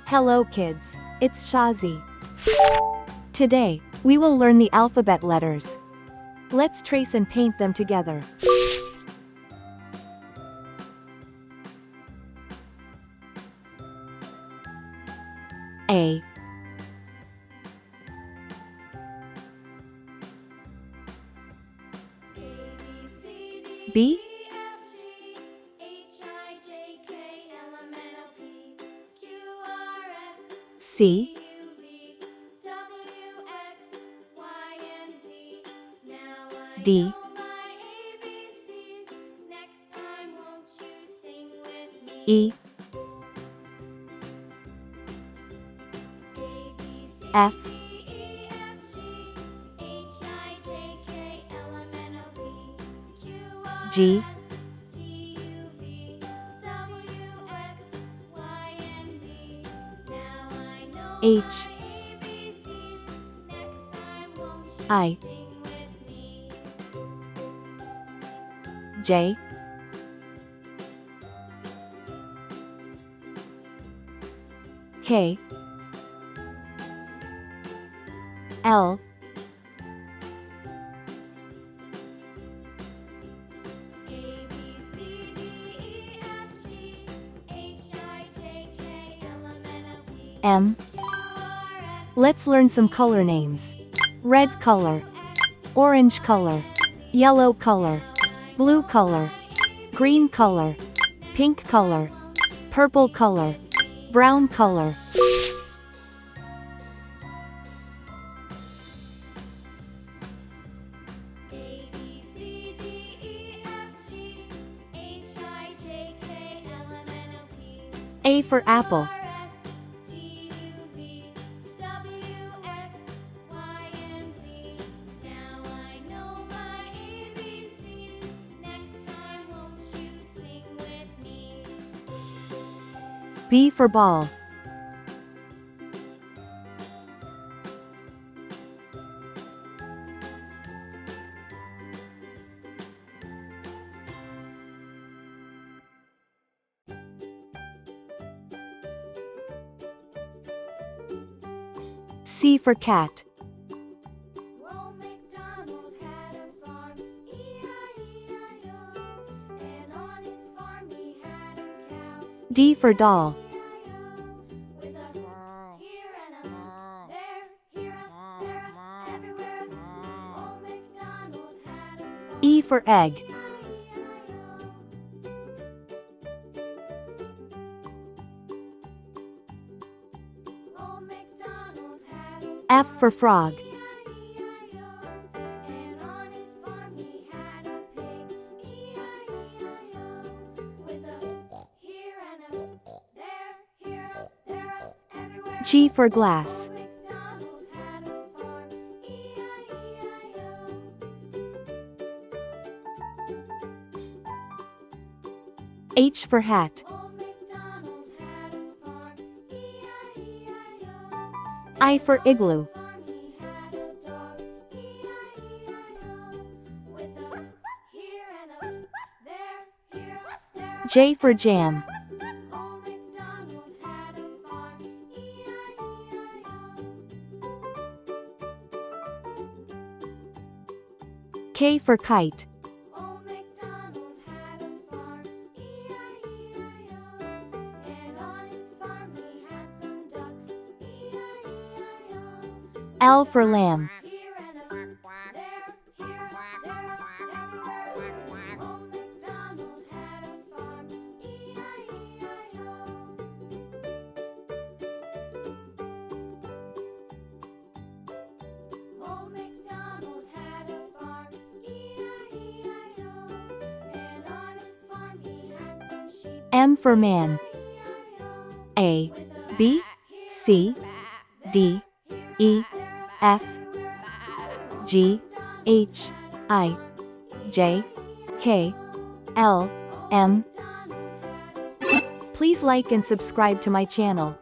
Hello kids, it's Shazi. Today, we will learn the alphabet letters. Let's trace and paint them together. A, B, C, D, E, F, G, H, I, J, K, L, M. Let's learn some color names. Red color, orange color, yellow color, blue color, green color, pink color, purple color, brown color. A for apple. B for ball. C for cat. D for doll. E for egg. F for frog. G for glass. H for hat. I for igloo. J for jam. K for kite. L for lamb. M for man. A, B, C, D, E, F, G, H, I, J, K, L, M. Please like and subscribe to my channel.